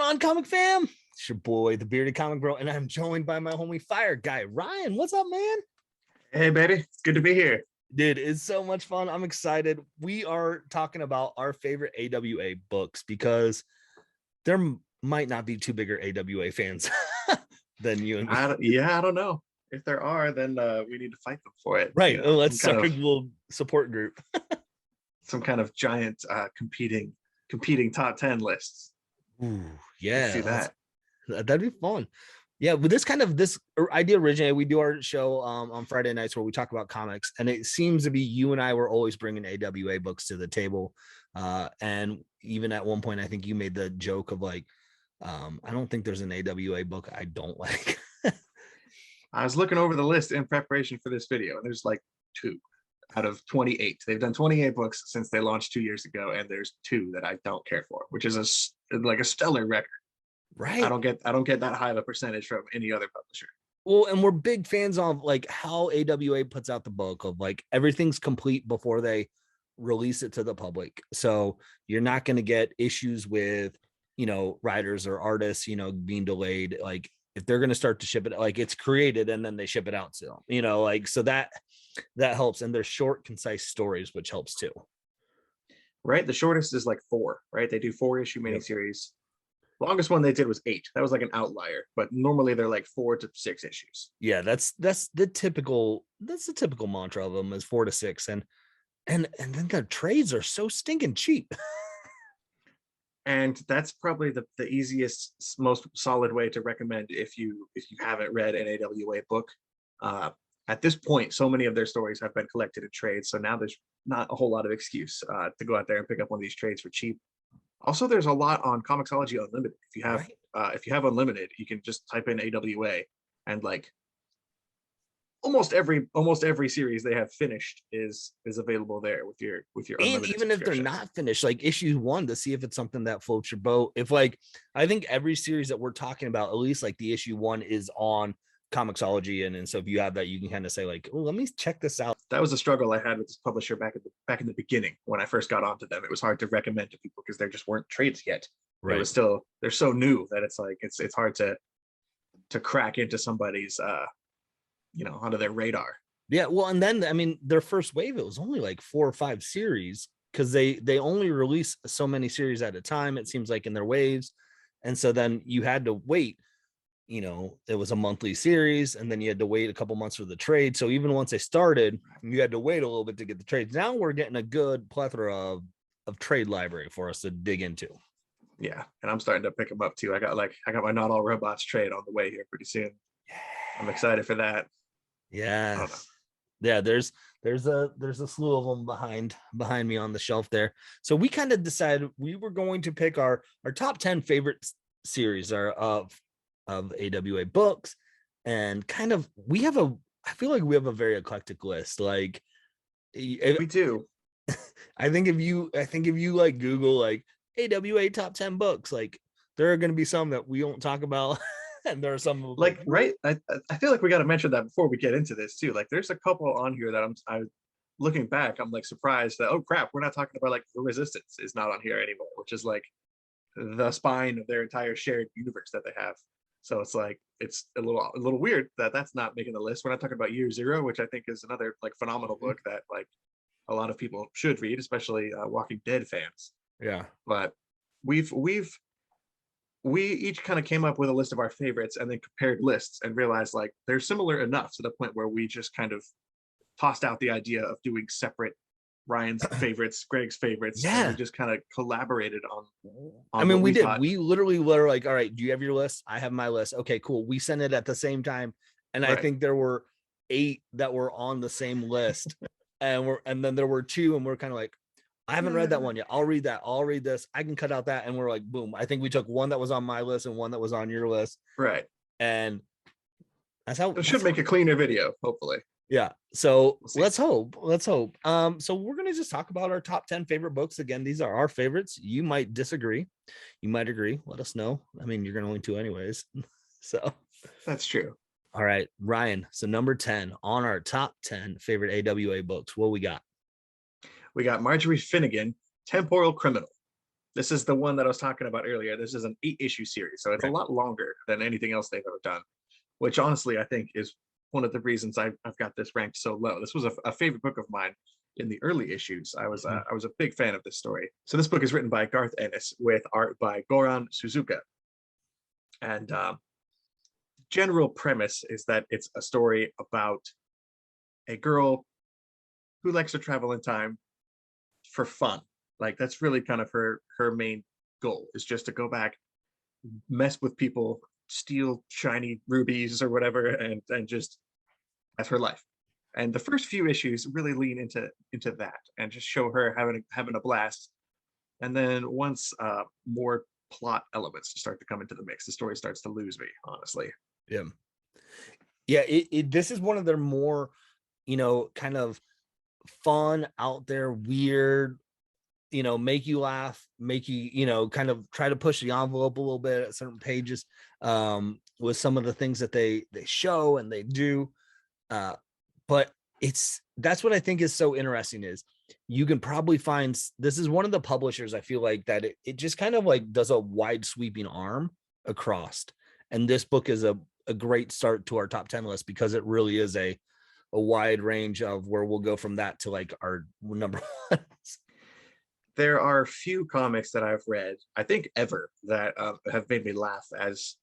on, comic fam? It's your boy, the bearded comic bro, and I'm joined by my homie Fire Guy Ryan. What's up, man? Hey, baby. It's good to be here. Dude, it's so much fun. I'm excited. We are talking about our favorite AWA books because there might not be two bigger AWA fans than you and me. I don't know. If there are, then we need to fight them for it. Right. You know, Let's start a little support group. Some kind of giant competing top 10 lists. Ooh, yeah. Let's do that. That'd be fun. Yeah, with this idea originated. We do our show on Friday nights where we talk about comics, and it seems to be you and I were always bringing AWA books to the table. And even at one point, I think you made the joke of like, I don't think there's an AWA book I don't like. I was looking over the list in preparation for this video, and there's like 2 out of 28. They've done 28 books since they launched 2 years ago, and there's 2 that I don't care for, which is a stellar record. Right. I don't get that high of a percentage from any other publisher. Well, and we're big fans of like how AWA puts out the book of like everything's complete before they release it to the public. So you're not going to get issues with, writers or artists, being delayed. Like if they're going to start to ship it, like it's created and then they ship it out still, so that helps. And they're short, concise stories, which helps too. Right. The shortest is like 4, right? They do 4-issue miniseries. Longest one they did was 8. That was like an outlier, but normally they're like 4 to 6 issues. Yeah, that's the typical mantra of them is 4 to 6, and then the trades are so stinking cheap. And that's probably the easiest, most solid way to recommend if you haven't read an AWA book. At this point, so many of their stories have been collected in trades, so now there's not a whole lot of excuse to go out there and pick up one of these trades for cheap. Also, there's a lot on Comixology Unlimited. If you have Unlimited, you can just type in AWA, and like almost every series they have finished is available there with your and even if they're not finished, like issue 1, to see if it's something that floats your boat. If like I think every series that we're talking about, at least like the issue 1 is on Comixology, and so if you have that, you can kind of say like, oh, let me check this out. That was a struggle I had with this publisher back in the beginning when I first got onto them. It was hard to recommend to people because there just weren't trades yet. Right. It was still, they're so new that it's like it's hard to crack into somebody's onto their radar. Yeah, well, and then I mean their first wave, it was only like 4 or 5 series because they only release so many series at a time, it seems like, in their waves. And so then you had to wait. It was a monthly series, and then you had to wait a couple months for the trade. So even once they started, you had to wait a little bit to get the trades. Now we're getting a good plethora of trade library for us to dig into. Yeah, and I'm starting to pick them up too. I got my Not All Robots trade on the way here pretty soon. Yeah. I'm excited for that. Yeah. There's a slew of them behind me on the shelf there. So we kind of decided we were going to pick our top 10 favorite series of AWA books, and kind of I feel like we have a very eclectic list. Like we do. I think if you like Google like AWA top 10 books, like there are going to be some that we don't talk about. And there are some like, right. I feel like we got to mention that before we get into this too. Like there's a couple on here that I'm looking back, I'm like surprised that, oh crap, we're not talking about like The Resistance is not on here anymore, which is like the spine of their entire shared universe that they have. So it's like it's a little weird that that's not making the list. We're not talking about Year Zero, which I think is another like phenomenal book that like a lot of people should read, especially Walking Dead fans. Yeah. But we each kind of came up with a list of our favorites and then compared lists and realized like they're similar enough to the point where we just kind of tossed out the idea of doing separate Ryan's favorites, Greg's favorites. Yeah. And we just kind of collaborated on I mean, we did. We literally were like, all right, do you have your list? I have my list. Okay, cool. We sent it at the same time. And right. I think there were 8 that were on the same list. and then there were 2, and we're kind of like, I haven't read that one yet. I'll read that. I'll read this. I can cut out that. And we're like, boom. I think we took one that was on my list and one that was on your list. Right. And that's how it should make a cleaner video, hopefully. Yeah. So let's hope. So we're going to just talk about our top 10 favorite books. Again, these are our favorites. You might disagree. You might agree. Let us know. I mean, you're going to anyways. So that's true. All right, Ryan. So number 10 on our top 10 favorite AWA books. What we got? We got Marjorie Finnegan, Temporal Criminal. This is the one that I was talking about earlier. This is an 8-issue series, so it's a Right. lot longer than anything else they've ever done, which honestly I think is one of the reasons I've got this ranked so low. This was a favorite book of mine in the early issues. I was a big fan of this story. So this book is written by Garth Ennis with art by Goran Suzuka, and general premise is that it's a story about a girl who likes to travel in time for fun. Like that's really kind of her main goal, is just to go back, mess with people, steal shiny rubies or whatever, and just that's her life. And the first few issues really lean into that and just show her having a blast. And then once more plot elements start to come into the mix, the story starts to lose me, honestly. Yeah. Yeah. This is one of their more, kind of fun, out there, weird, make you laugh, make you, kind of try to push the envelope a little bit at certain pages, with some of the things that they show and they do. But that's what I think is so interesting, is you can probably find, this is one of the publishers, I feel like, that it just kind of like does a wide sweeping arm across. And this book is a great start to our top 10 list, because it really is a wide range of where we'll go from that to like our number one. There are few comics that I've read, I think ever, that have made me laugh as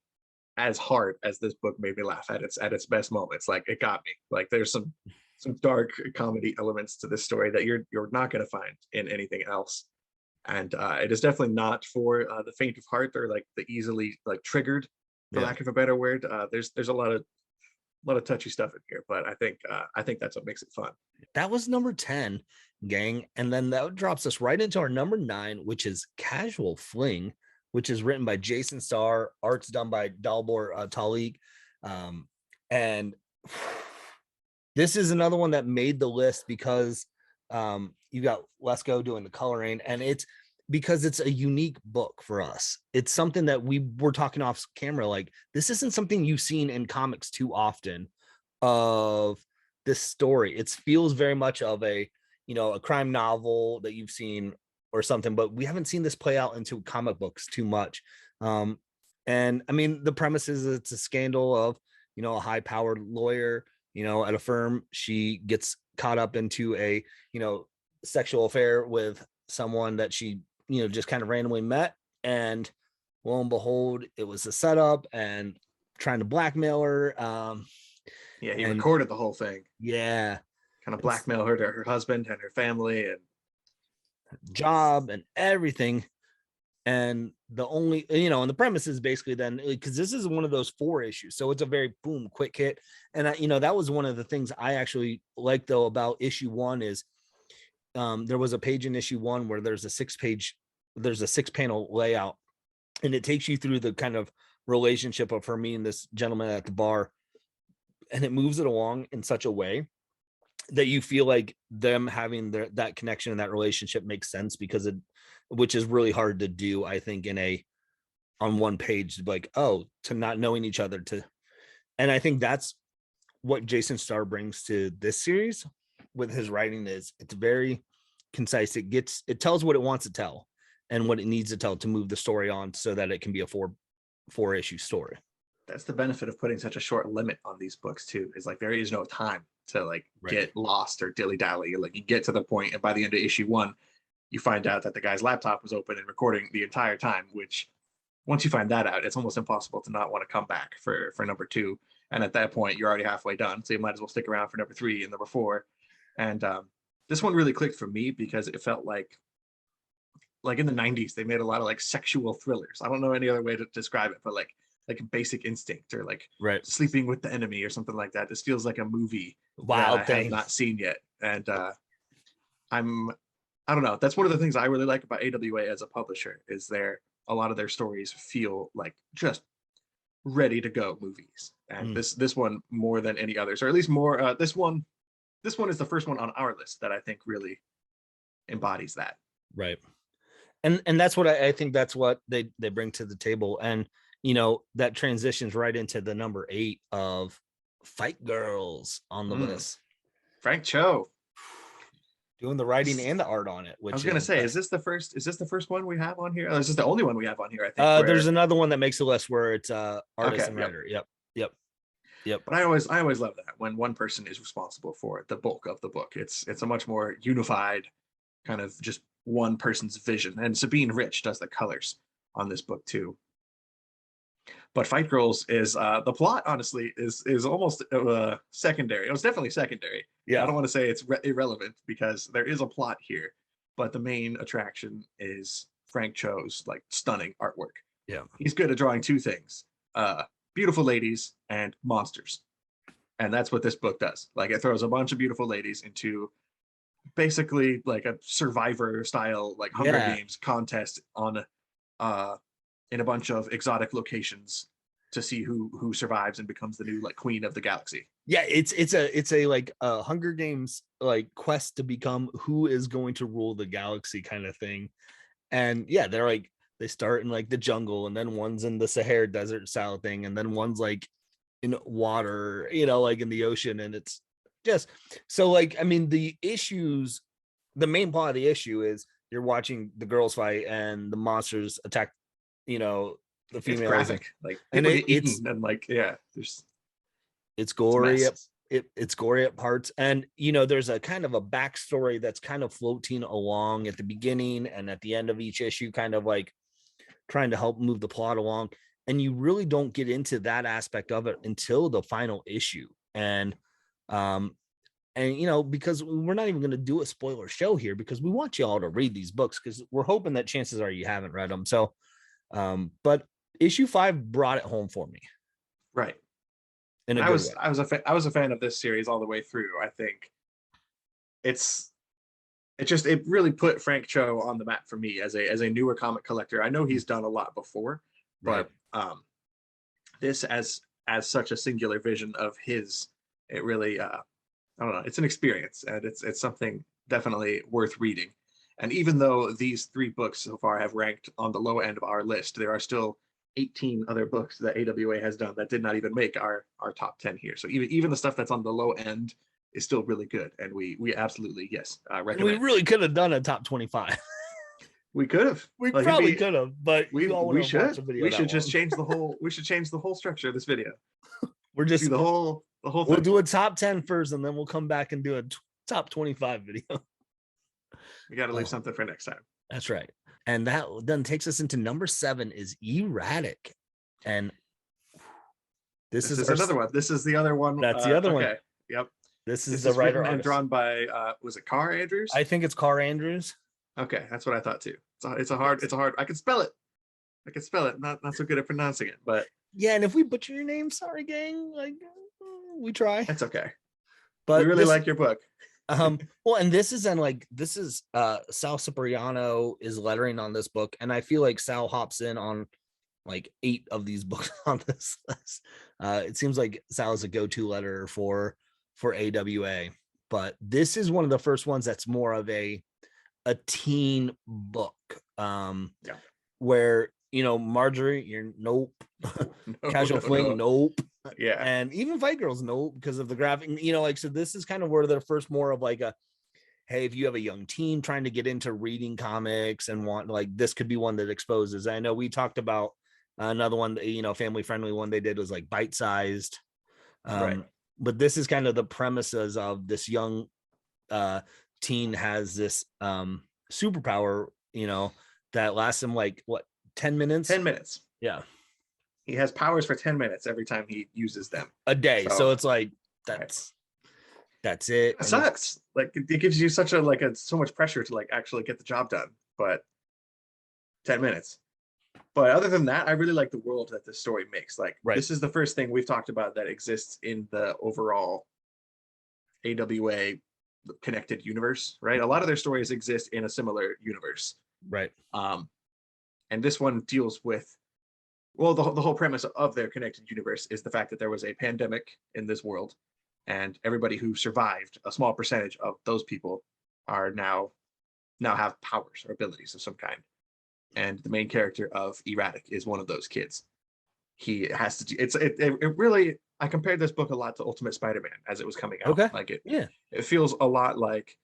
hard as this book made me laugh at its best moments. Like it got me. Like there's some dark comedy elements to this story that you're not going to find in anything else. And it is definitely not for the faint of heart, or like the easily like triggered, for lack of a better word. There's a lot of touchy stuff in here, but I think that's what makes it fun. That was number 10, gang. And then that drops us right into our number 9, which is Casual Fling, which is written by Jason Starr, art's done by Dalbor Talik. And this is another one that made the list because you got Lesko doing the coloring, and it's because it's a unique book for us. It's something that we were talking off camera, like this isn't something you've seen in comics too often of this story. It feels very much of a crime novel that you've seen or something, but we haven't seen this play out into comic books too much. And I mean, the premise is it's a scandal of a high-powered lawyer at a firm. She gets caught up into a sexual affair with someone that she just kind of randomly met, and lo and behold, it was a setup and trying to blackmail her. Yeah, he recorded the whole thing. Yeah, kind of blackmail her to her husband and her family and job and everything. And the only, and the premise is basically then, because this is one of those 4 issues, so it's a very boom quick hit. And that was one of the things I actually like though about issue 1 is there was a page in issue 1 where there's a 6-panel layout, and it takes you through the kind of relationship of her meeting this gentleman at the bar, and it moves it along in such a way that you feel like them having that connection and that relationship makes sense, because which is really hard to do, I think, on one page, like, to not knowing each other and I think that's what Jason Starr brings to this series with his writing. Is it's very concise. It tells what it wants to tell and what it needs to tell to move the story on so that it can be a four issue story. That's the benefit of putting such a short limit on these books too, is like there is no time to get lost or dilly-dally. Like you get to the point, and by the end of issue 1 you find out that the guy's laptop was open and recording the entire time, which once you find that out, it's almost impossible to not want to come back for number 2. And at that point you're already halfway done, so you might as well stick around for number 3 and number 4. And this one really clicked for me because it felt like in the 90s they made a lot of like sexual thrillers. I don't know any other way to describe it, but like Basic Instinct or Sleeping with the Enemy or something like that. This feels like a movie that I have not seen yet. And I don't know. That's one of the things I really like about AWA as a publisher, is a lot of their stories feel like just ready to go movies. And this one more than any others, or at least more, this one is the first one on our list that I think really embodies that. Right. And that's what I think that's what they bring to the table. And that transitions right into the number 8 of Fight Girls on the list. Frank Cho. doing the writing and the art on it, I was which gonna is say, nice. is this the first one we have on here? Oh, this is the only one we have on here, I think. There's Where another one that makes a list where it's artist okay, and yep. writer. Yep. Yep. Yep. But I always love that when one person is responsible for the bulk of the book. It's a much more unified kind of just one person's vision. And Sabine Rich does the colors on this book too. But Fight Girls is the plot, honestly, is almost secondary. It was definitely secondary. Yeah. I don't want to say it's irrelevant because there is a plot here, but the main attraction is Frank Cho's like stunning artwork. Yeah. He's good at drawing two things: beautiful ladies and monsters. And that's what this book does. Like it throws a bunch of beautiful ladies into basically like a Survivor style, like Hunger Games contest on in a bunch of exotic locations to see who survives and becomes the new like queen of the galaxy. Yeah, it's a like a Hunger Games like quest to become who is going to rule the galaxy kind of thing. And yeah, they're like they start in like the jungle, and then one's in the Sahara Desert style thing, and then one's like in water, you know, like in the ocean. And it's just so like, I mean, the main part of the issue is you're watching the girls fight and the monsters attack, you know, the females. It's graphic, like and it's and like it's gory. It's gory at parts, and you know, there's a kind of a backstory that's kind of floating along at the beginning and at the end of each issue, kind of like trying to help move the plot along. And you really don't get into that aspect of it until the final issue. And you know, because we're not even going to do a spoiler show here because we want you all to read these books because we're hoping that chances are you haven't read them. So but issue 5 brought it home for me. Right. In a I good was way. I was a fan of this series all the way through. I think it really put Frank Cho on the map for me as a newer comic collector. I know he's done a lot before, but this as such a singular vision of his, it really I don't know, it's an experience, and it's something definitely worth reading. And even though these 3 books so far have ranked on the low end of our list, there are still 18 other books that AWA has done that did not even make our top 10 here. So even the stuff that's on the low end is still really good, and we absolutely recommend. We really could have done a top 25. We could have. We like, probably could have, but we should. We should just change the whole. We should change the whole structure of this video. We're just do the whole thing. We'll do a top 10 first, and then we'll come back and do a top 25 video. We got to leave something for next time. That's right. And that then takes us into number 7 is Erratic. And this is another one. This is the other one. That's the other one. Yep. This is the writer and drawn by was it Carr Andrews? I think it's Carr Andrews. Okay, that's what I thought too. It's a hard. I can spell it. Not so good at pronouncing it, but yeah. And if we butcher your name, sorry, gang. Like we try. It's okay. But we really like your book. Well, and this is Sal Cipriano is lettering on this book, and I feel like Sal hops in on like 8 of these books on this list. It seems like Sal is a go-to letterer for AWA, but this is one of the first ones that's more of a teen book. Where, you know, Marjorie, you're nope. Casual Fling, nope. Yeah. And even Fight Girls, nope, because of the graphic, you know, like, so this is kind of where they're first more of like a, hey, if you have a young teen trying to get into reading comics and want, like, this could be one that exposes. I know we talked about another one, you know, family friendly one they did was like bite-sized. Right. But this is kind of the premises of this young teen has this superpower, you know, that lasts him like what, 10 minutes? 10 minutes. Yeah. He has powers for 10 minutes every time he uses them. A day. So it's like that's it. It sucks. Like it gives you such a so much pressure to like actually get the job done. But 10 minutes. But other than that, I really like the world that this story makes. Like this is the first thing we've talked about that exists in the overall AWA connected universe, right? A lot of their stories exist in a similar universe. Right. And this one deals with, well, the whole premise of their connected universe is the fact that there was a pandemic in this world, and everybody who survived, a small percentage of those people are now have powers or abilities of some kind. And the main character of Erratic is one of those kids. He has to do it really, I compared this book a lot to Ultimate Spider-Man as it was coming out. Okay. Like it feels a lot like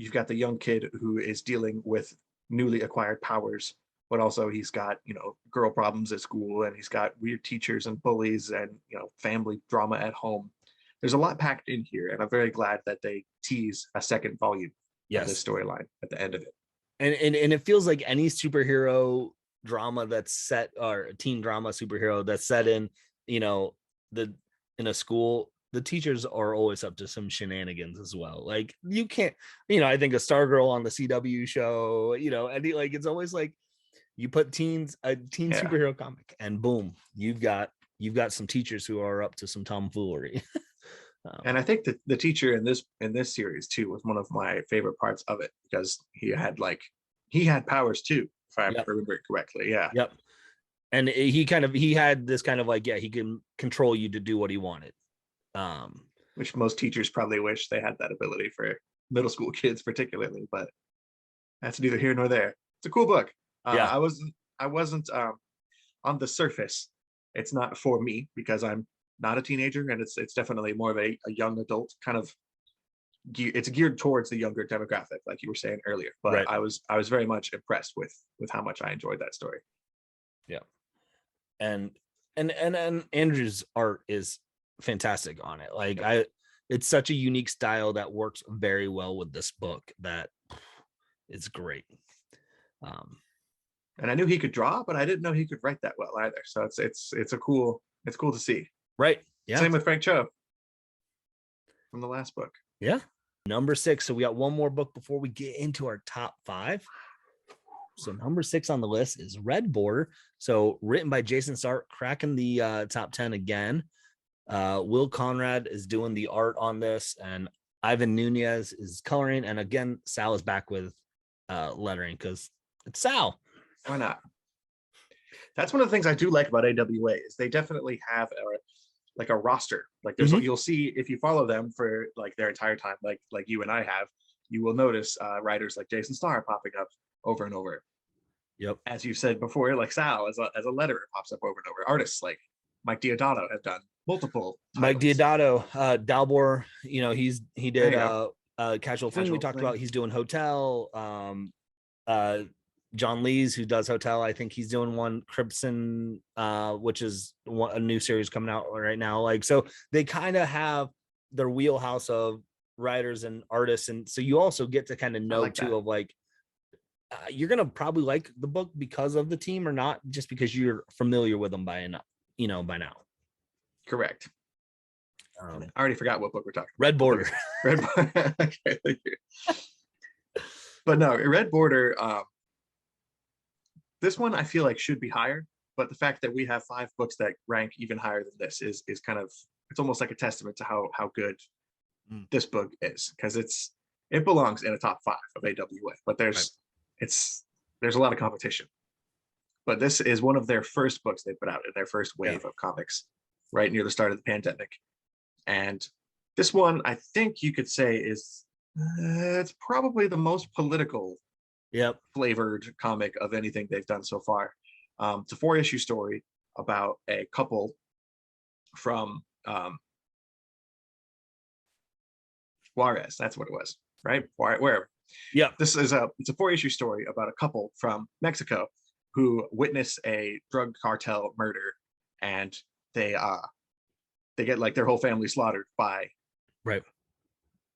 you've got the young kid who is dealing with newly acquired powers, but also he's got, you know, girl problems at school, and he's got weird teachers and bullies, and, you know, family drama at home. There's a lot packed in here, and I'm very glad that they tease a second volume of this Yes. storyline at the end of it. And it feels like any superhero drama that's set, or a teen drama superhero that's set in, you know, the in a school, the teachers are always up to some shenanigans as well. Like, you can't, you know, I think a Stargirl on the CW show, you know, and like, it's always like you put a teen superhero comic, and boom, you've got some teachers who are up to some tomfoolery. And I think that the teacher in this series too was one of my favorite parts of it, because he had powers too, if I remember it correctly. Yeah. Yep. And he had this kind of like, yeah, he can control you to do what he wanted. Which most teachers probably wish they had that ability for middle school kids particularly, but that's neither here nor there. It's a cool book. I wasn't on the surface, it's not for me, because I'm not a teenager, and it's definitely more of a young adult kind of it's geared towards the younger demographic, like you were saying earlier. But right. I was very much impressed with how much I enjoyed that story. Yeah. And Andrew's art is fantastic on it. Like, it's such a unique style that works very well with this book, that it's great. And I knew he could draw, but I didn't know he could write that well either. So it's cool to see. Right. Yeah. Same with Frank Cho from the last book. Yeah. Number 6. So we got one more book before we get into our top 5. So number 6 on the list is Red Border. So written by Jason Starr, cracking the top 10 again. Will Conrad is doing the art on this, and Ivan Nunez is coloring. And again, Sal is back with lettering, because it's Sal. Why not? That's one of the things I do like about AWA, is they definitely have a roster. Like, there's you'll see, if you follow them for like their entire time, like you and I have, you will notice writers like Jason Starr popping up over and over. Yep. As you said before, like Sal as a letterer pops up over and over. Artists like Mike Diodato have done multiple titles. Mike Diodato, Dalbor, you know, he did Casual Fling we talked about. He's doing Hotel. John Lees, who does Hotel, I think he's doing one. Cribson, which is a new series coming out right now. Like, so they kind of have their wheelhouse of writers and artists, and so you also get to kind of know too of like, you're gonna probably like the book because of the team, or not just because you're familiar with them by now. Correct. I already forgot what book we're talking about. Red Border. Red Border. Okay, thank you. But no, Red Border. This one I feel like should be higher, but the fact that we have 5 books that rank even higher than this is kind of, it's almost like a testament to how good this book is, because it belongs in a top 5 of AWA. But there's a lot of competition. But this is one of their first books they put out in their first wave of comics, right near the start of the pandemic. And this one, I think you could say, is it's probably the most political flavored comic of anything they've done so far. It's a 4-issue story about a couple from Juarez. That's what it was, right? Wherever. Yeah. It's a 4-issue story about a couple from Mexico who witness a drug cartel murder, and they get like their whole family slaughtered by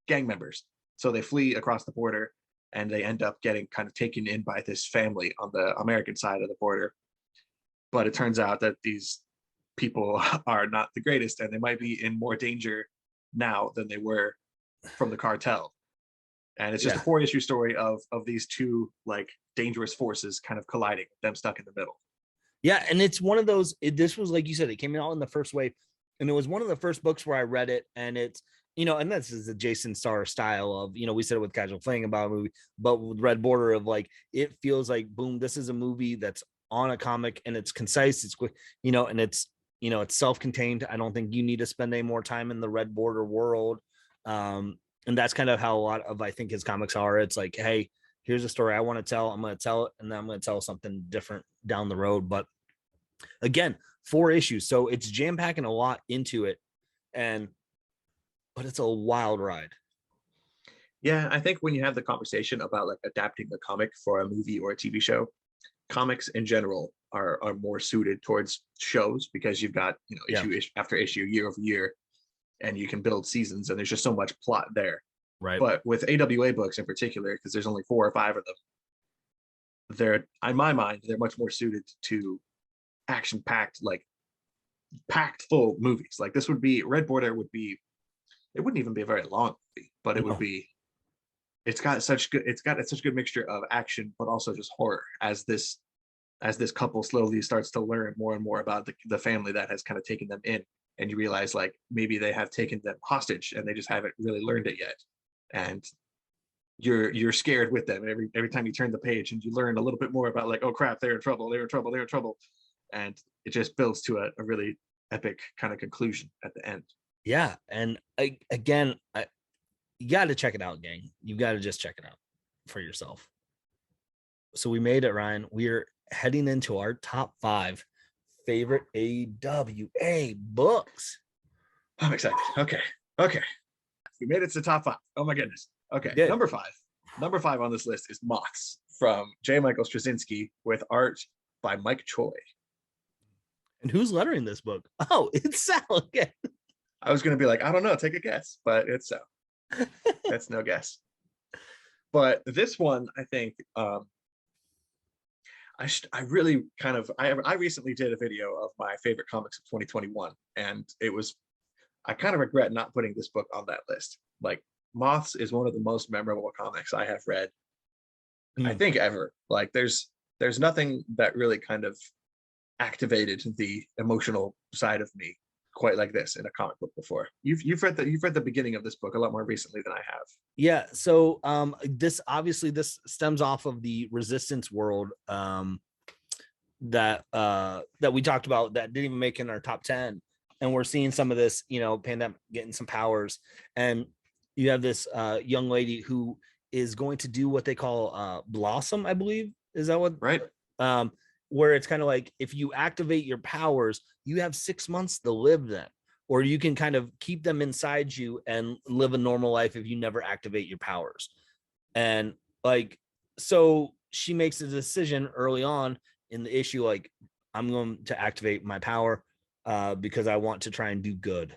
gang members. So they flee across the border, and they end up getting kind of taken in by this family on the American side of the border. But it turns out that these people are not the greatest, and they might be in more danger now than they were from the cartel. And it's just a 4-issue story of these two like dangerous forces kind of colliding, them stuck in the middle. Yeah, and it's one of those, this was, like you said, it came out in the first wave, and it was one of the first books where I read it, and it's, and this is the Jason Starr style of, we said it with Casual Fling about a movie, but with Red Border of like, it feels like, boom, this is a movie that's on a comic, and it's concise, it's quick, and it's, it's self-contained. I don't think you need to spend any more time in the Red Border world. And that's kind of how a lot of, I think, his comics are. It's like, hey, here's a story I want to tell. I'm going to tell it, and then I'm going to tell something different down the road. But again, 4 issues. So it's jam-packing a lot into it. But it's a wild ride. Yeah, I think when you have the conversation about like adapting a comic for a movie or a TV show, comics in general are more suited towards shows because you've got, you know, Yeah, issue after issue, year over year, and you can build seasons, and there's just so much plot there. right. But with AWA books in particular, because there's only 4 or 5 of them, they're, in my mind, they're much more suited to action packed, like packed full movies. Like this would be Red Border would be, it wouldn't even be a very long movie, but it would No. be, it's got such a good mixture of action but also just horror as this couple slowly starts to learn more and more about the family that has kind of taken them in, and you realize like maybe they have taken them hostage and they just haven't really learned it yet, and you're scared with them every time you turn the page, and you learn a little bit more about like, oh crap, they're in trouble, they're in trouble, they're in trouble, and it just builds to a really epic kind of conclusion at the end. Yeah, and again, you got to check it out, gang. You got to just check it out for yourself. So we made it, Ryan. We're heading into our top 5 favorite AWA books. I'm excited. Okay, we made it to the top 5. Oh my goodness. Okay, Good. number 5 on this list is Moths from J. Michael Straczynski with art by Mike Choi. And who's lettering this book? Oh, it's Sal again. I was going to be like, I don't know, take a guess, but it's so. That's no guess. But this one, I think, I really kind of, I recently did a video of my favorite comics of 2021, and it was, I kind of regret not putting this book on that list. Like, Moths is one of the most memorable comics I have read, I think, ever. Like, there's nothing that really kind of activated the emotional side of me quite like this in a comic book before. You've read the beginning of this book a lot more recently than I have. Yeah, so this obviously this stems off of the Resistance world that we talked about that didn't even make in our top 10, and we're seeing some of this, you know, pandemic getting some powers, and you have this young lady who is going to do what they call blossom, I believe. Is that what? Right. Where it's kind of like if you activate your powers, you have 6 months to live them, or you can kind of keep them inside you and live a normal life if you never activate your powers. And like, so she makes a decision early on in the issue, like, I'm going to activate my power because I want to try and do good,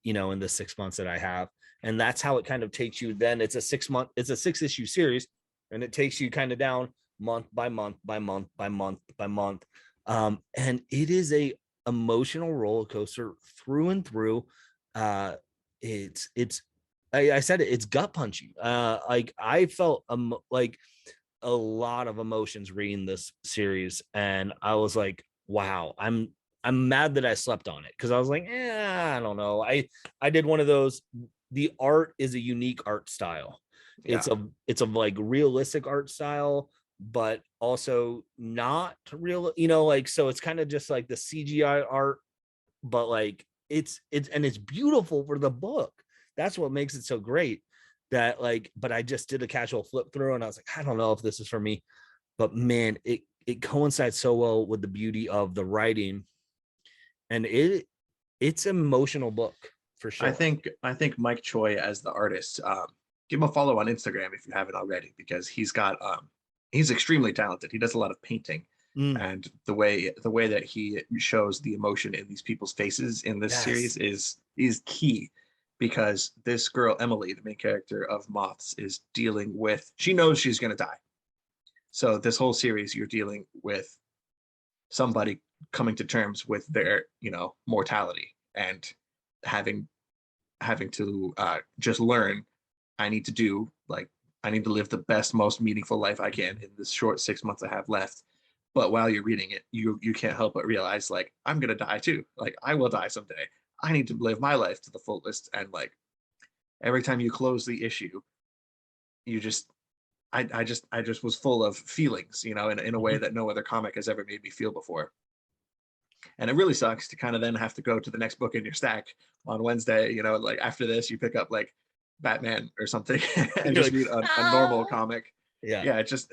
you know, in the 6 months that I have. And that's how it kind of takes you. Then it's a 6-issue series, and it takes you kind of down month by month by month by month by month. And it is a emotional roller coaster through and through. It's I said it, it's gut punchy. Like I felt like a lot of emotions reading this series, and I was like, wow, I'm mad that I slept on it, because I was like, I don't know. I did one of those. The art is a unique art style. Yeah. It's a like realistic art style, but also not real, you know, like, so it's kind of just like the CGI art, but like it's beautiful for the book. That's what makes it so great. That like, but I just did a casual flip through, and I was like, I don't know if this is for me, but man, it coincides so well with the beauty of the writing, and it's an emotional book for sure. I think Mike Choi as the artist, give him a follow on Instagram if you haven't already, because he's got he's extremely talented. He does a lot of painting, and the way that he shows the emotion in these people's faces in this series is key, because this girl Emily, the main character of Moths, is dealing with, she knows she's going to die. So this whole series, you're dealing with somebody coming to terms with their, you know, mortality, and having to just learn, I need to live the best, most meaningful life I can in this short 6 months I have left. But while you're reading it, you can't help but realize, like, I'm gonna die too. Like, I will die someday. I need to live my life to the fullest. And like, every time you close the issue, you just, I just was full of feelings, you know, in a way that no other comic has ever made me feel before. And it really sucks to kind of then have to go to the next book in your stack on Wednesday, you know, like after this you pick up like Batman or something and just read a normal comic. Yeah, it's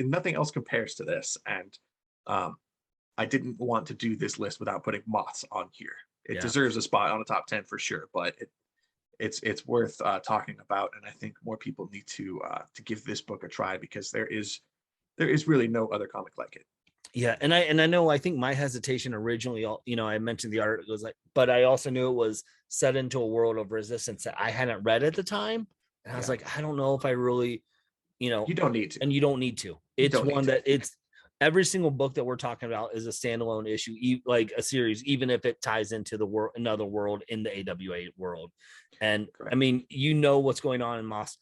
nothing else compares to this. And I didn't want to do this list without putting Moths on here. It deserves a spot on the top 10 for sure, but it's worth talking about, and I think more people need to give this book a try, because there is really no other comic like it. Yeah, and I know, I think my hesitation originally, I mentioned the art was like, but I also knew it was set into a world of resistance that I hadn't read at the time, and I was Yeah. like, I don't know if I really, You don't need to. and you don't need to. You It's don't need one to. that it's every single book that we're talking about is a standalone issue, like a series, even if it ties into the world, another world in the AWA world. And Correct. I mean, what's going on in Moss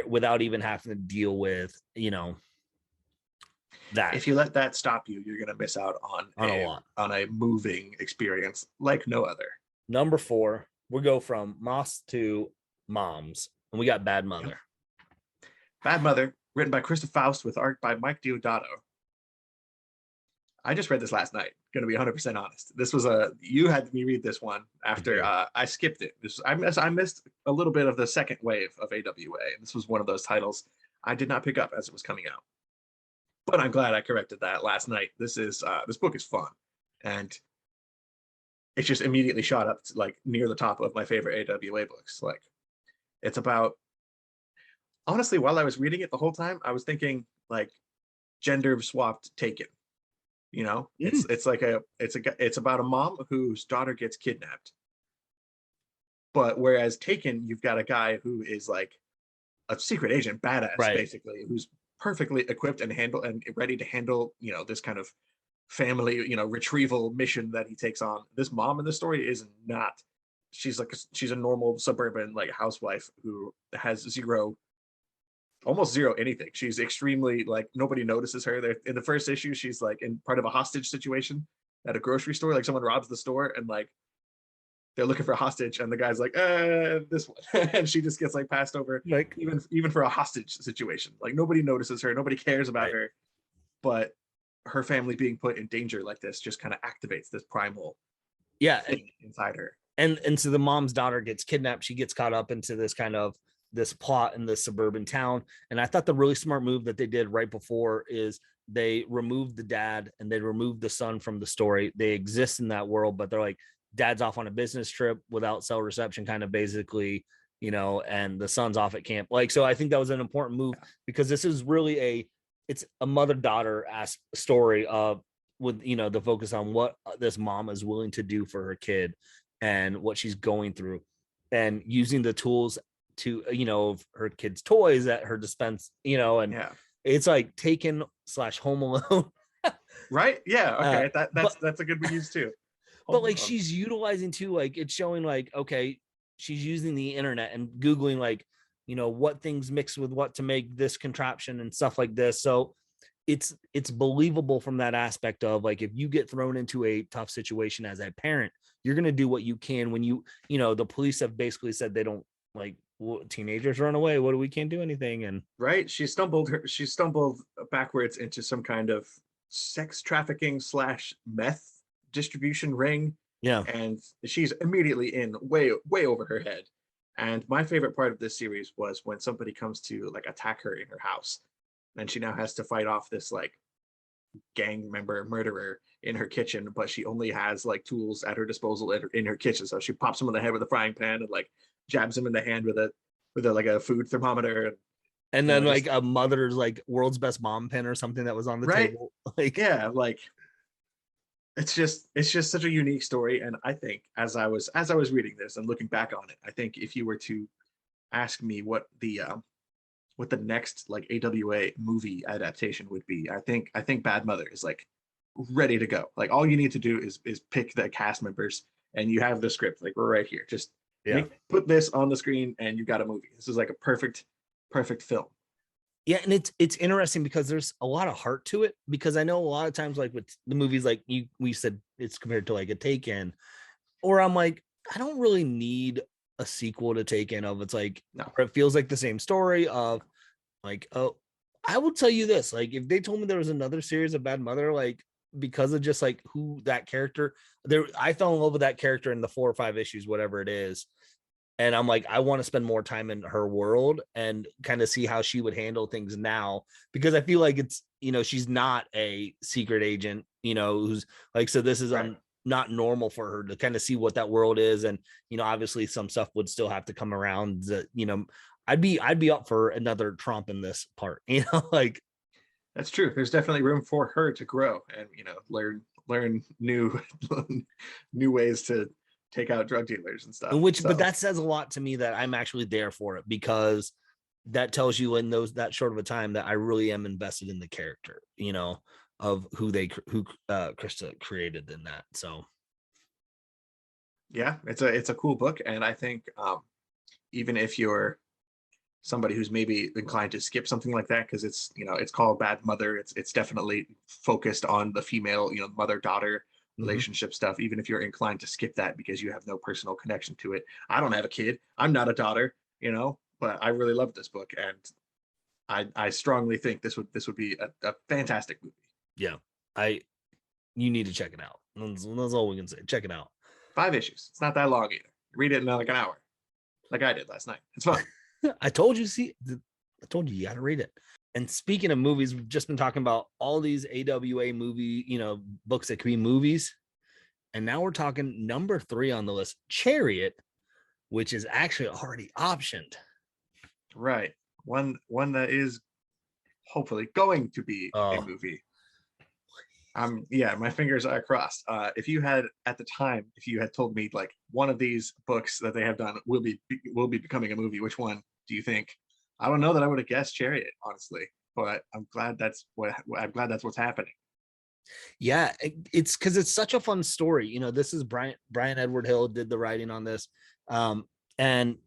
without even having to deal with, that If you let that stop you, you're gonna miss out on on a lot. a moving experience like no other. Number 4, we go from Moss to Moms, and we got Bad Mother. Bad Mother, written by Krista Faust with art by Mike Deodato. I just read this last night. Going to be 100% honest. This was you had me read this one after I skipped it. I missed a little bit of the second wave of AWA, and this was one of those titles I did not pick up as it was coming out. But I'm glad I corrected that last night. This book is fun, and it's just immediately shot up to, like, near the top of my favorite AWA books. Like, it's about, honestly, while I was reading it the whole time, I was thinking like gender swapped Taken. It's like it's about a mom whose daughter gets kidnapped. But whereas Taken, you've got a guy who is like a secret agent, badass, Right. basically, who's perfectly equipped and ready to handle, this kind of family, retrieval mission that he takes on. This mom in the story is not. She's a normal suburban like housewife who has almost zero anything. She's extremely, like, nobody notices her. In the first issue, she's like in part of a hostage situation at a grocery store. Like, someone robs the store and like they're looking for a hostage, and the guy's like, this one, and she just gets like passed over. Like, even for a hostage situation, like nobody notices her, nobody cares about right. her, but her family being put in danger like this just kind of activates this primal thing inside her. And so the mom's daughter gets kidnapped. She gets caught up into this plot in this suburban town. And I thought the really smart move that they did right before is they removed the dad and they removed the son from the story. They exist in that world, but they're like, dad's off on a business trip without cell reception, kind of basically, and the son's off at camp. Like, so I think that was an important move, because this is really it's a mother-daughter story of, with, the focus on what this mom is willing to do for her kid and what she's going through, and using the tools to, of her kids' toys at her dispense, and it's like Taken / Home Alone. Right? Yeah. Okay. That's a good use too. But like, she's utilizing too, like, it's showing like, okay, she's using the internet and Googling like, what things mix with what to make this contraption and stuff like this. So it's believable from that aspect of, like, if you get thrown into a tough situation as a parent, you're going to do what you can when the police have basically said they don't, like, teenagers run away, we can't do anything. And right, she stumbled backwards into some kind of sex trafficking / meth distribution ring, and she's immediately in way over her head. And my favorite part of this series was when somebody comes to like attack her in her house, and she now has to fight off this like gang member murderer in her kitchen, but she only has like tools at her disposal in her kitchen. So she pops him in the head with a frying pan and like jabs him in the hand with a like a food thermometer, and then like a mother's like world's best mom pin or something that was on the table. Like, like it's just such a unique story. And I think as I was reading this and looking back on it, I think if you were to ask me what the next like AWA movie adaptation would be, I think Bad Mother is like ready to go. Like, all you need to do is pick the cast members, and you have the script like right here. Just put this on the screen and you got a movie. This is like a perfect film. Yeah, and it's interesting because there's a lot of heart to it, because I know a lot of times, like with the movies, like we said, it's compared to like a Taken, or I'm like, I don't really need a sequel to Taken of, it's like, no, it feels like the same story of like, oh, I will tell you this, like, if they told me there was another series of Bad Mother, like, because of just like who that character there, I fell in love with that character in the 4 or 5 issues, whatever it is. And I'm like, I want to spend more time in her world and kind of see how she would handle things now, because I feel like it's, she's not a secret agent, who's like, so this is not normal for her to kind of see what that world is. And, obviously some stuff would still have to come around that, I'd be up for another Trump in this part, like. That's true. There's definitely room for her to grow and, learn new new ways to take out drug dealers and stuff. But that says a lot to me that I'm actually there for it, because that tells you in that short of a time that I really am invested in the character, of who Krista created in that. So yeah, it's a cool book. And I think even if you're somebody who's maybe inclined to skip something like that, because it's called Bad Mother, it's definitely focused on the female, mother-daughter relationship stuff. Even if you're inclined to skip that because you have no personal connection to it. I don't have a kid, I'm not a daughter, but I really love this book, and I strongly think this would be a fantastic movie. Yeah, you need to check it out. That's all we can say. Check it out. 5 issues. It's not that long either. Read it in like an hour, like I did last night. It's fun. I told you you got to read it. And speaking of movies, we've just been talking about all these AWA movie, books that could be movies. And now we're talking number 3 on the list, Chariot, which is actually already optioned. Right. One that is hopefully going to be a movie. Yeah, my fingers are crossed. If you had told me like one of these books that they have done will be becoming a movie, which one do you think? I don't know that I would have guessed Chariot, honestly, but I'm glad that's what's happening. Yeah, it's because it's such a fun story. This is Brian Edward Hill did the writing on this, and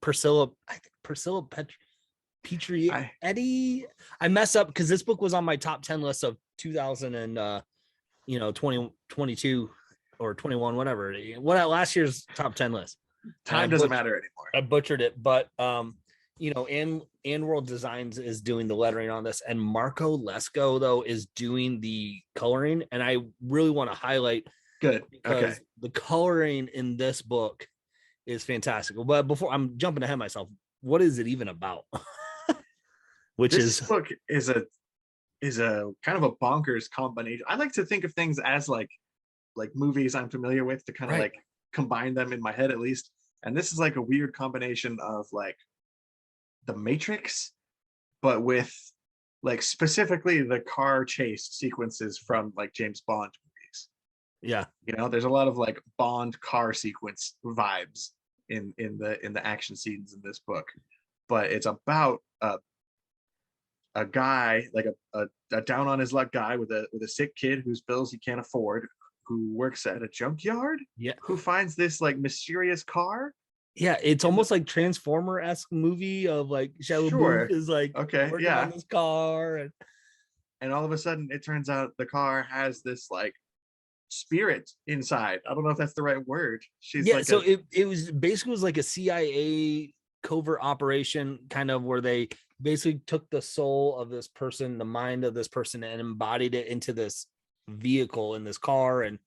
Priscilla Petrie Eddie. I mess up because this book was on my top 10 list of 2022 or 21, whatever. Last year's top 10 list. Time doesn't matter anymore. I butchered it, but and World Designs is doing the lettering on this, and Marco Lesko though is doing the coloring, and I really want to highlight because the coloring in this book is fantastic. But before I'm jumping ahead of myself, what is it even about? This book is a kind of a bonkers combination. I like to think of things as like movies I'm familiar with to kind of like combine them in my head at least. And this is like a weird combination of like The Matrix, but with like specifically the car chase sequences from like James Bond movies. Yeah. There's a lot of like Bond car sequence vibes in the action scenes in this book, but it's about a guy, like a down on his luck guy with a sick kid whose bills he can't afford, who works at a junkyard, who finds this like mysterious car. Yeah, it's almost like Transformer-esque movie of like Shia LaBeouf is like working on this car, and all of a sudden it turns out the car has this like spirit inside. I don't know if that's the right word. It was basically like a CIA covert operation, kind of where they basically took the soul of this person, the mind of this person, and embodied it into this vehicle in this car, and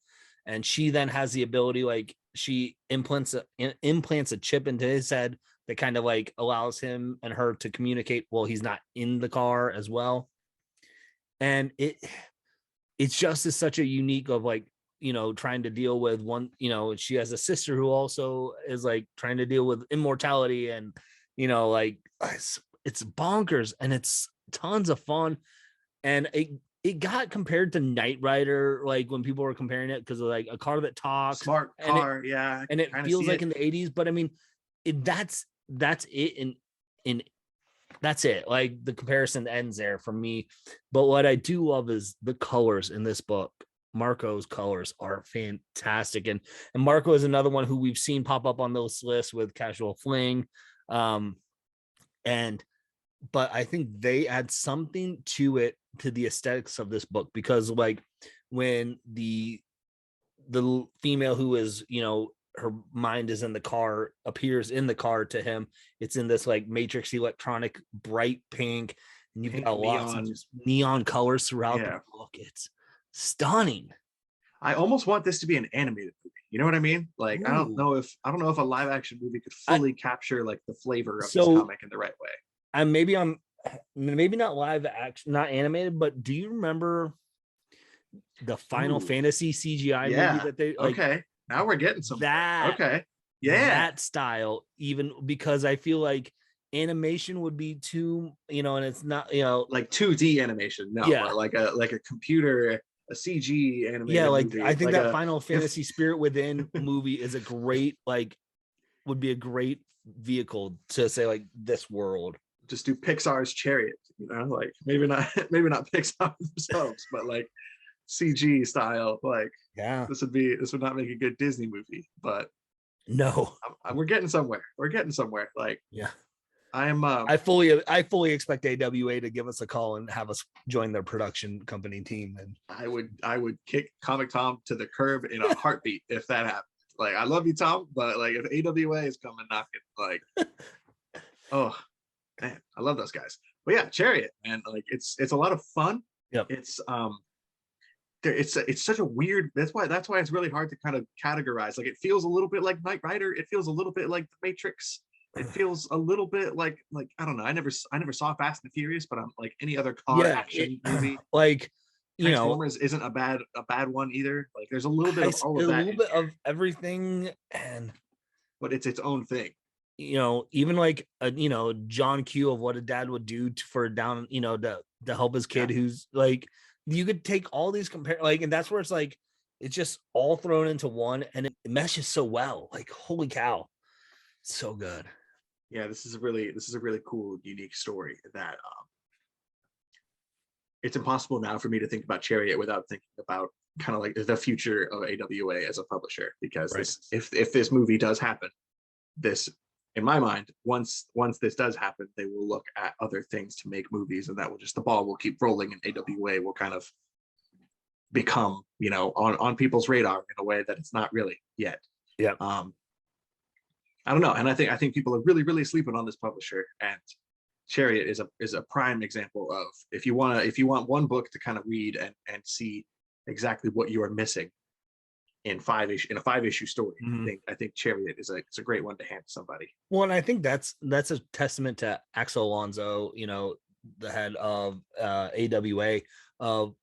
she then has the ability, like she implants a chip into his head that kind of like allows him and her to communicate while he's not in the car as well. And it's just is such a unique of like, trying to deal with one, she has a sister who also is like trying to deal with immortality, and like it's bonkers and it's tons of fun. And it got compared to Knight Rider, like when people were comparing it, because of like a car that talks, smart car, and it feels like in the 80s. But I mean, that's it, in that's it. Like the comparison ends there for me. But what I do love is the colors in this book. Marco's colors are fantastic, and Marco is another one who we've seen pop up on those lists with Casual Fling, but I think they add something to it, to the aesthetics of this book, because like when the female who is, her mind is in the car, appears in the car to him, it's in this like Matrix electronic bright pink, and you've got lots of just neon colors throughout the book. It's stunning. I almost want this to be an animated movie. You know what I mean? Like, ooh. I don't know if a live action movie could fully capture like the flavor of this comic in the right way. And maybe not live action, not animated, but do you remember the Final Ooh, Fantasy CGI movie yeah. that they like, Okay. Now we're getting somewhere. that Okay. Yeah. that style, even because I feel like animation would be too, and it's not, Like 2D animation, no, yeah. but like a computer, a CG Yeah, animated like I movie, think like that a Final Fantasy Spirit Within movie is a great, like, would be a great vehicle to say like this world. just do Pixar's Chariot, like maybe not maybe not Pixar themselves, but like CG style. Like Yeah. this would not make a good Disney movie, but No. we're getting somewhere. We're getting somewhere. Like Yeah. I'm I fully expect AWA to give us a call and have us join their production company team. And I would kick Comic Tom to the curb in a heartbeat if that happened. Like I love you, Tom, but like if AWA is coming knocking, like oh man, I love those guys. But yeah, Chariot, man, like it's a lot of fun. yep. It's it's such a weird. That's why it's really hard to kind of categorize. Like it feels a little bit like Knight Rider. It feels a little bit like The Matrix. It feels a little bit like I don't know. I never saw Fast and Furious, but I'm like any other car Yeah. action movie. Like, Transformers isn't a bad one either. Like there's a little bit of all a of that, little bit of everything. And but it's its own thing. even like John Q of what a dad would do for down, to help his kid, Yeah. who's like, you could take all these and that's where it's like it's just all thrown into one, and it meshes so well. Like, holy cow, so good. Yeah, this is a really cool, unique story that it's impossible now for me to think about Chariot without thinking about kind of like the future of AWA as a publisher, because Right. if this movie does happen, this in my mind, once this does happen, they will look at other things to make movies, and that will just the ball will keep rolling, and AWA will kind of become on people's radar in a way that it's not really yet. Yeah. I don't know, and I think people are really sleeping on this publisher, and Chariot is a prime example of if you want one book to kind of read and see exactly what you are missing in a 5-issue story. Mhm. I think Chariot is a great one to hand to somebody. Well, and I think that's a testament to Axel Alonso, the head of AWA, of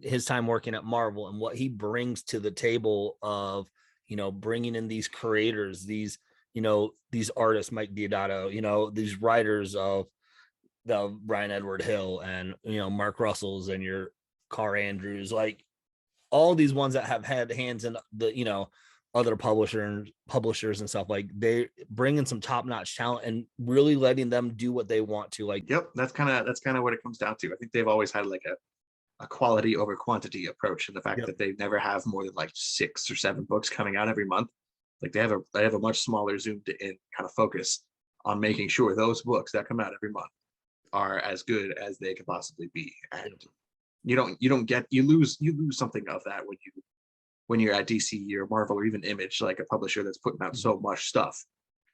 his time working at Marvel and what he brings to the table of bringing in these creators, these artists, Mike Diodato, these writers of the Brian Edward Hill and Mark Russells and your Carr Andrews, like all these ones that have had hands in the other publishers and stuff. Like, they bring in some top-notch talent and really letting them do what they want to. Like, Yep, that's kind of what it comes down to. I think they've always had like a quality over quantity approach, and the fact Yep. that they never have more than like 6 or 7 books coming out every month. Like they have a much smaller zoomed in kind of focus on making sure those books that come out every month are as good as they could possibly be. And you lose something of that when you're at DC or Marvel or even Image, like a publisher that's putting out so much stuff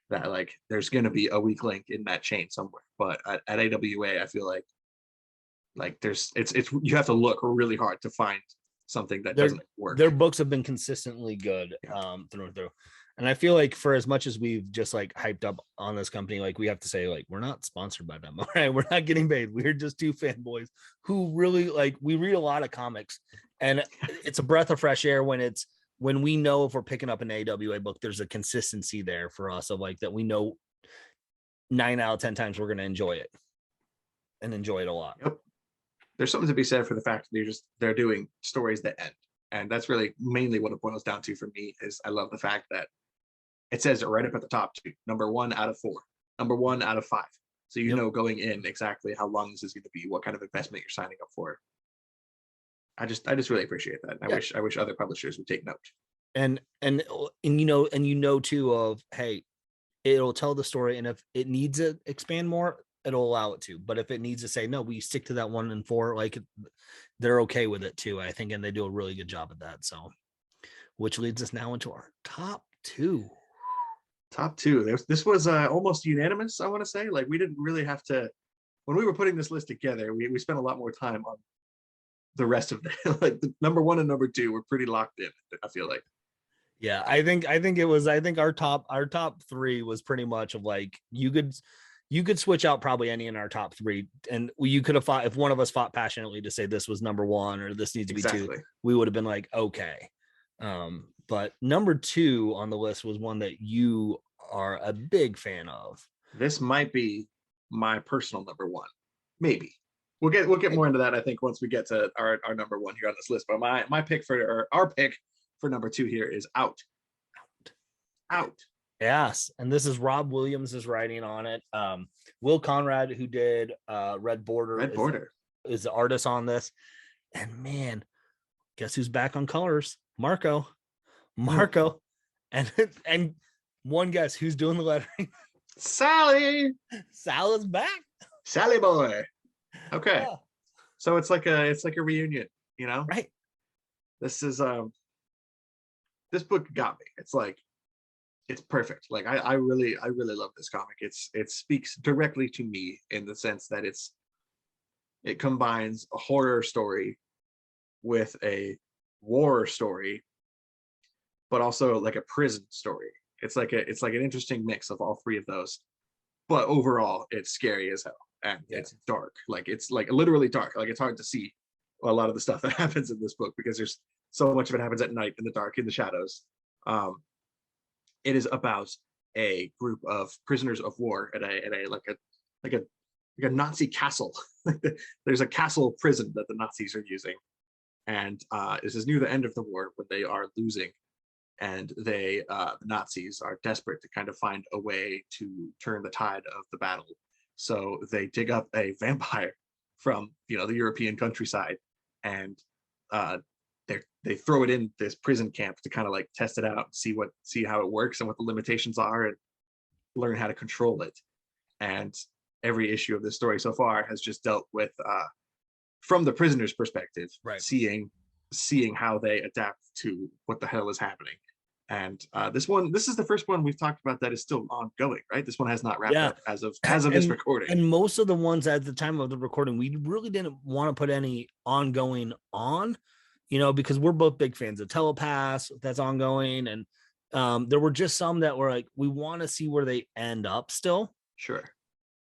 that like there's going to be a weak link in that chain somewhere. But at AWA, I feel like there's it's you have to look really hard to find something that doesn't work. Their books have been consistently good, through and through. And I feel like for as much as we've just like hyped up on this company, like we have to say, like, we're not sponsored by them. All right. We're not getting paid. We're just two fanboys who really like, we read a lot of comics, and it's a breath of fresh air when we know if we're picking up an AWA book, there's a consistency there for us of like that. We know 9 out of 10 times we're going to enjoy it and enjoy it a lot. Yep. There's something to be said for the fact that they're doing stories that end. And that's really mainly what it boils down to for me. Is I love the fact that it says it right up at the top too. Number 1 out of 4, number 1 out of 5. So you know going in exactly how long this is going to be, what kind of investment you're signing up for. I just really appreciate that. I wish other publishers would take note. And too of, hey, it'll tell the story, and if it needs to expand more, it'll allow it to. But if it needs to say no, we stick to that 1 and 4, like they're okay with it too, I think, and they do a really good job at that. So, which leads us now into our top 2. Top 2. This was almost unanimous, I want to say. Like we didn't really have to, when we were putting this list together, we spent a lot more time on the rest of the like the number 1 and number 2 were pretty locked in, I feel like. Yeah, I think our top 3 was pretty much of like, you could You could switch out probably any in our top 3, and you could have fought if one of us fought passionately to say this was number 1 or this needs to be 2. We would have been like, okay. But number 2 on the list was one that you are a big fan of. This might be my personal number 1, maybe. We'll get more into that, I think, once we get to our number 1 here on this list. But my pick for our pick for number 2 here is Out. Yes, and this is Rob Williams' writing on it. Will Conrad, who did Red Border, is the artist on this. And man, guess who's back on colors? Marco. And one guess who's doing the lettering? Sally. Sal's back. Sally boy. Okay. Yeah. So it's like a reunion, you know? Right. This is this book got me. It's like, it's perfect. Like I really love this comic. It speaks directly to me in the sense that it combines a horror story with a war story, but also like a prison story. It's like an interesting mix of all 3 of those. But overall, it's scary as hell, and it's dark. Like it's like literally dark. Like it's hard to see a lot of the stuff that happens in this book because there's so much of it happens at night in the dark, in the shadows. It is about a group of prisoners of war at a Nazi castle. There's a castle prison that the Nazis are using, and this is near the end of the war when they are losing, and the Nazis are desperate to kind of find a way to turn the tide of the battle. So they dig up a vampire from the European countryside, and they throw it in this prison camp to kind of like test it out, see how it works and what the limitations are, and learn how to control it. And every issue of this story so far has just dealt with from the prisoner's perspective, right, seeing how they adapt to what the hell is happening. And this is the first one we've talked about that is still ongoing, right? This one has not wrapped up as of this recording. And most of the ones at the time of the recording, we really didn't want to put any ongoing on, because we're both big fans of Telepass, that's ongoing. And there were just some that were like, we want to see where they end up still. Sure.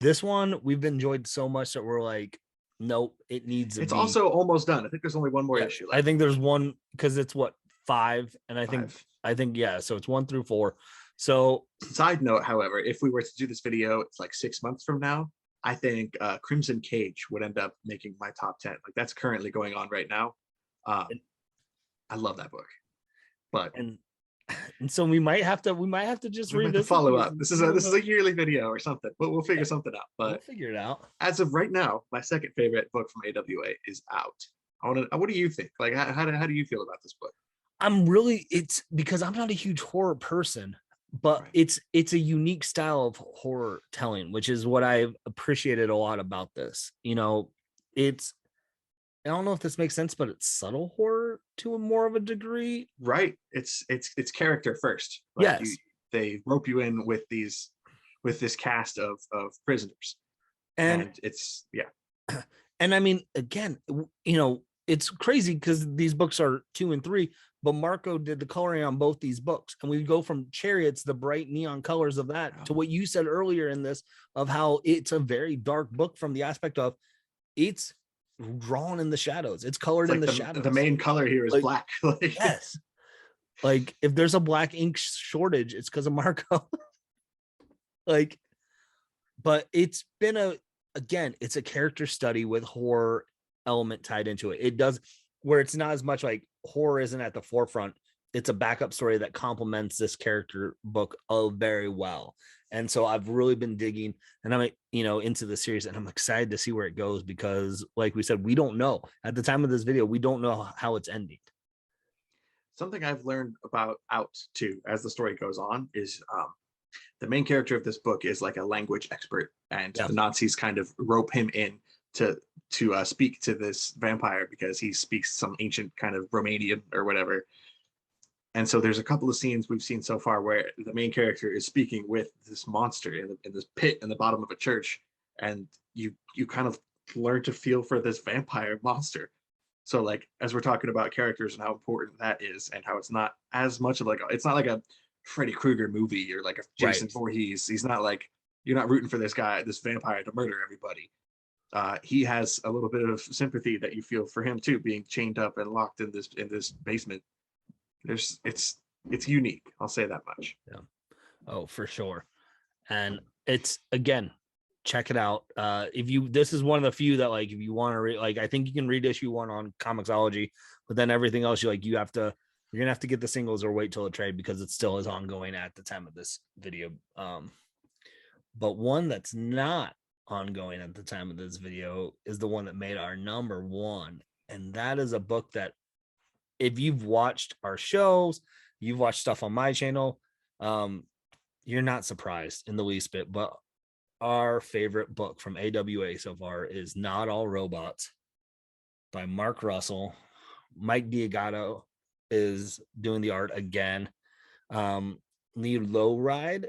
This one we've enjoyed so much that we're like, nope, it needs to It's also almost done. I think there's only one more issue left. I think there's one, because it's 5, and I think so it's 1 through 4. So side note, however, if we were to do this video, it's like 6 months from now, I think Crimson Cage would end up making my top 10. Like that's currently going on right now. I love that book, but and so we might have to just read this follow up. This is a yearly video or something, but we'll figure something out. But we'll figure it out. As of right now, my second favorite book from AWA is Out. What do you think? Like, how do you feel about this book? It's because I'm not a huge horror person, but right, it's a unique style of horror telling, which is what I've appreciated a lot about this. I don't know if this makes sense, but it's subtle horror to a more of a degree. Right. It's character first. Like yes. They rope you in with this cast of prisoners. And it's, yeah. And I mean, again, it's crazy because these books are 2 and 3, but Marco did the coloring on both these books. And we go from Chariots, the bright neon colors of that, to what you said earlier in this, of how it's a very dark book from the aspect of it's drawn in the shadows. It's colored in the shadows. The main color here is black. Yes. Like if there's a black ink shortage, it's because of Marco. But it's been it's a character study with horror element tied into it. It does where it's not as much like horror isn't at the forefront. It's a backup story that complements this character book very well. And so I've really been digging, and I'm into the series, and I'm excited to see where it goes because, like we said, we don't know at the time of this video. We don't know how it's ending. Something I've learned about Out too, as the story goes on, is the main character of this book is like a language expert, and the Nazis kind of rope him in to speak to this vampire because he speaks some ancient kind of Romanian or whatever. And so there's a couple of scenes we've seen so far where the main character is speaking with this monster in this pit in the bottom of a church, and you kind of learn to feel for this vampire monster. So like as we're talking about characters and how important that is, and how it's not as much of it's not like a Freddy Krueger movie or like a Jason Voorhees. He's not like you're not rooting for this guy, this vampire, to murder everybody. He has a little bit of sympathy that you feel for him too, being chained up and locked in this basement. It's unique. I'll say that much. Yeah. Oh, for sure. And it's, again, check it out. If you, this is one of the few that, like, if you want to read, like, I think you can read issue 1 on Comixology, but then everything else, you're gonna have to get the singles or wait till a trade, because it still is ongoing at the time of this video. But one that's not ongoing at the time of this video is the one that made our number 1, and that is a book that, if you've watched our shows, you've watched stuff on my channel, you're not surprised in the least bit. But our favorite book from AWA so far is Not All Robots by Mark Russell. Mike Diagato is doing the art again. Lee Lowridge.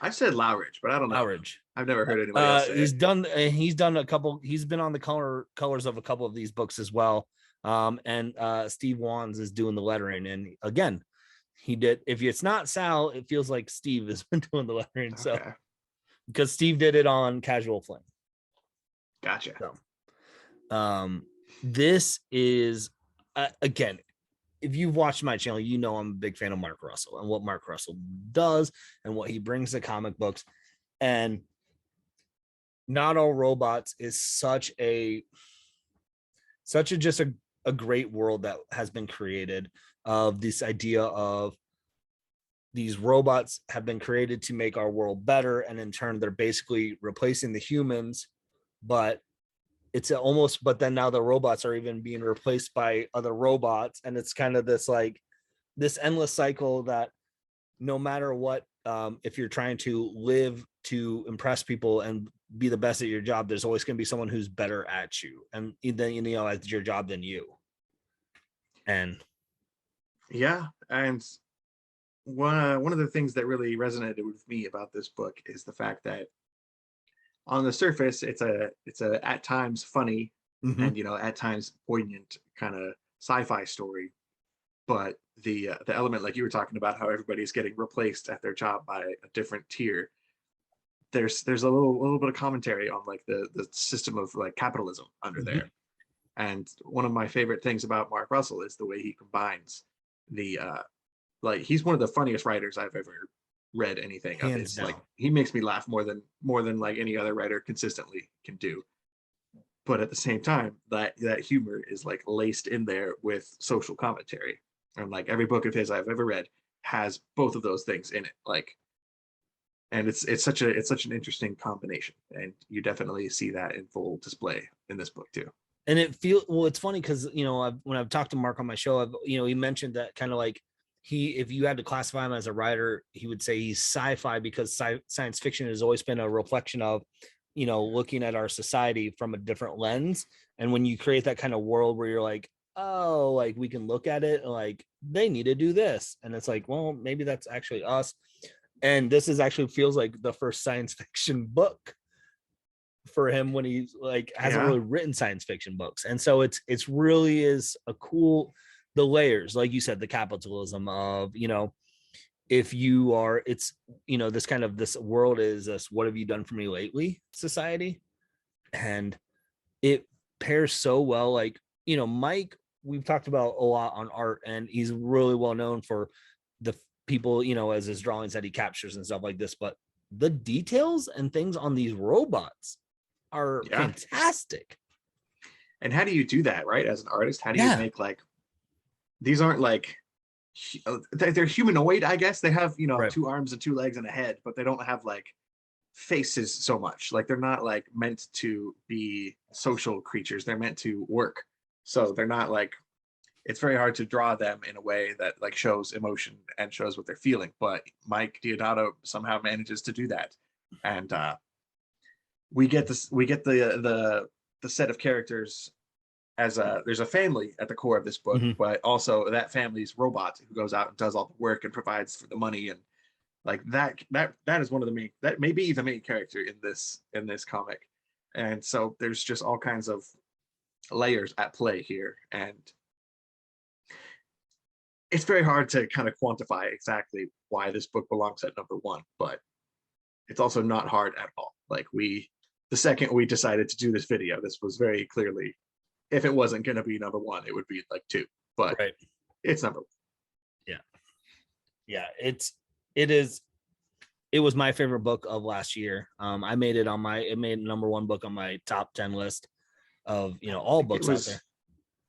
I said Lowridge, but I don't know. Lowridge. I've never heard anybody else say he's done a couple. He's been on the colors of a couple of these books as well. And Steve Wands is doing the lettering. And again, he did. If it's not Sal, it feels like Steve has been doing the lettering. Okay. So because Steve did it on Casual Flame. Gotcha. So, this is again, if you've watched my channel, you know I'm a big fan of Mark Russell and what Mark Russell does and what he brings to comic books. And Not All Robots is such a great world that has been created, of this idea of these robots have been created to make our world better, and in turn they're basically replacing the humans. But it's almost, but then now the robots are even being replaced by other robots, and it's kind of this, like, this endless cycle that no matter what, if you're trying to live to impress people and be the best at your job, there's always going to be someone who's better at you, and then, you know, at your job than you. And yeah, and one of the things that really resonated with me about this book is the fact that on the surface, it's a at times funny and, you know, at times poignant kind of sci-fi story, but the element, like you were talking about, how everybody's getting replaced at their job by a different tier. There's a little bit of commentary on, like, the system of, like, capitalism under there. And one of my favorite things about Mark Russell is the way he combines the like, he's one of the funniest writers I've ever read anything of his. Like, he makes me laugh more than like any other writer consistently can do. But at the same time, that humor is, like, laced in there with social commentary. And, like, every book of his I've ever read has both of those things in it. Like, and it's such an interesting combination, and you definitely see that in full display in this book too. And it feels, well, it's funny because, you know, when I've talked to Mark on my show, you know, he mentioned that kind of like, if you had to classify him as a writer, he would say he's sci-fi, because science fiction has always been a reflection of, you know, looking at our society from a different lens. And when you create that kind of world where you're like, oh, like, we can look at it and, like, they need to do this, and it's like, well, maybe that's actually us. And this is actually feels like the first science fiction book for him, when he's, like, hasn't really written science fiction books. And so it's really is a cool, the layers, like you said, the capitalism of, you know, if you are, it's, you know, this kind of, this world is this, what have you done for me lately society. And it pairs so well. Like, you know, Mike, we've talked about a lot on art, and he's really well known for the people, you know, as his drawings that he captures and stuff like this, but the details and things on these robots are fantastic. And how do you do that, right? As an artist, how do you make, like, these aren't, like, they're humanoid, I guess. They have, you know, 2 arms and 2 legs and a head, but they don't have, like, faces so much. Like, they're not, like, meant to be social creatures. They're meant to work. So they're not, like, it's very hard to draw them in a way that, like, shows emotion and shows what they're feeling. But Mike Diodato somehow manages to do that. And we get the set of characters as there's a family at the core of this book, but also that family's robot who goes out and does all the work and provides for the money. And, like, that is one of the main, that may be the main character in this comic. And so there's just all kinds of layers at play here, and it's very hard to kind of quantify exactly why this book belongs at number 1, but it's also not hard at all. Like the second we decided to do this video, this was very clearly, if it wasn't going to be number one, it would be like two, but Right. it's number one. Yeah. Yeah. It was my favorite book of last year. I made it number one book on my top 10 list of, all books out there.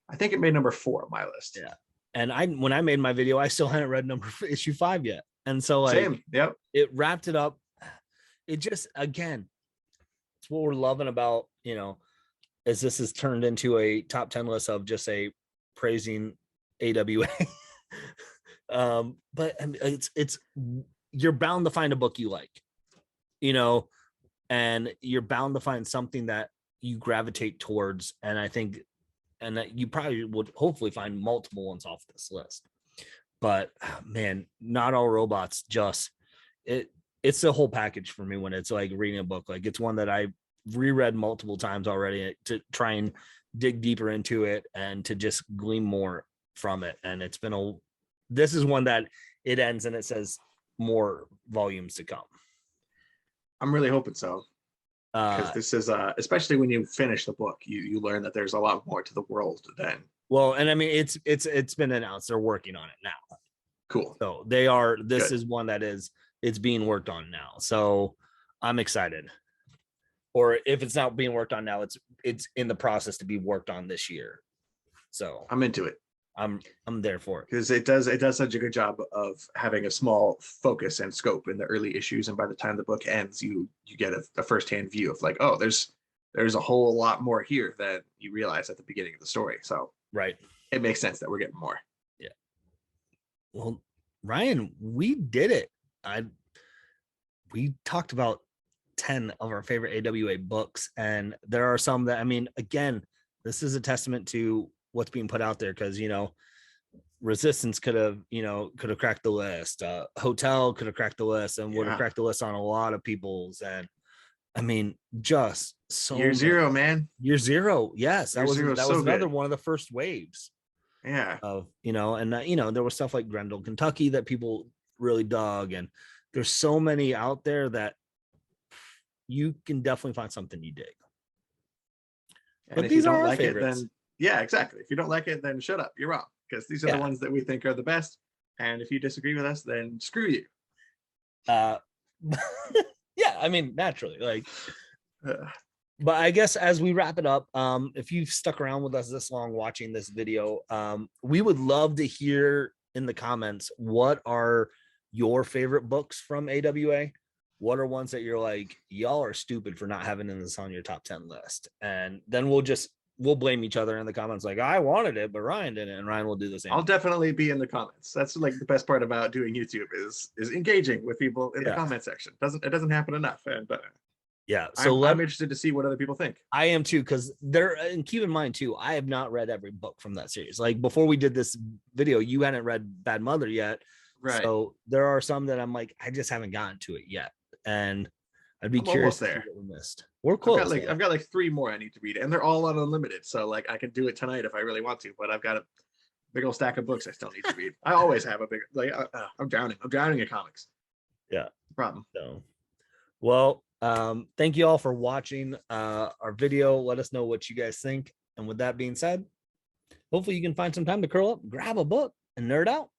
I think it made number 4 on my list. Yeah. And when I made my video, I still hadn't read issue 5 yet. And so like, same. Yep. It wrapped it up. It just, again, it's what we're loving about, as this has turned into a top 10 list of just praising AWA. But I mean, it's you're bound to find a book you like, and you're bound to find something that you gravitate towards. And I think, and that you probably would hopefully find multiple ones off this list. But man, Not All Robots, just it's the whole package for me when it's like reading a book. Like it's one that I reread multiple times already to try and dig deeper into it and to just glean more from it. And this is one that it ends and it says more volumes to come. I'm really hoping so. Because this is especially when you finish the book, you learn that there's a lot more to the world than. Well, and I mean it's been announced they're working on it now. Cool. So this is one that it's being worked on now. So I'm excited. Or if it's not being worked on now, it's in the process to be worked on this year. So I'm into it. I'm there for it. Because it does such a good job of having a small focus and scope in the early issues, and by the time the book ends, you get a firsthand view of like, oh, there's a whole lot more here than you realize at the beginning of the story. So right, it makes sense that we're getting more. Yeah. Well, Ryan, we did it. We talked about 10 of our favorite AWA books, and there are some that, I mean, again, this is a testament to what's being put out there, because Resistance could have cracked the list, Hotel could have cracked the list and would have cracked the list on a lot of people's. And I mean, just so Year Zero, man. Year Zero, yes, that was another good. one of the first waves. Yeah. Of and there was stuff like Grendel, Kentucky that people really dug, and there's so many out there that you can definitely find something you dig. And but if these you don't are like favorites. It, then yeah, exactly. If you don't like it, then shut up. You're wrong, because these are the ones that we think are the best. And if you disagree with us, then screw you. Yeah, I mean, naturally, like. But I guess as we wrap it up, if you've stuck around with us this long watching this video, we would love to hear in the comments, what are your favorite books from AWA? What are ones that you're like, y'all are stupid for not having this on your top 10 list? And then we'll blame each other in the comments, like, I wanted it, but Ryan didn't, and Ryan will do the same. I'll definitely be in the comments. That's like the best part about doing YouTube is engaging with people in the comment section. It doesn't happen enough. And yeah, so I'm interested to see what other people think. I am too, because and keep in mind too, I have not read every book from that series. Like before we did this video, you hadn't read Bad Mother yet. Right. So there are some that I'm like, I just haven't gotten to it yet. And I'd be curious there. What we missed. We're close. I've got like 3 more I need to read, and they're all on unlimited. So like I could do it tonight if I really want to, but I've got a big old stack of books I still need to read. I always have a big, like, I'm drowning in comics. Yeah. Problem. So, well, thank you all for watching our video. Let us know what you guys think. And with that being said, hopefully you can find some time to curl up, grab a book, and nerd out.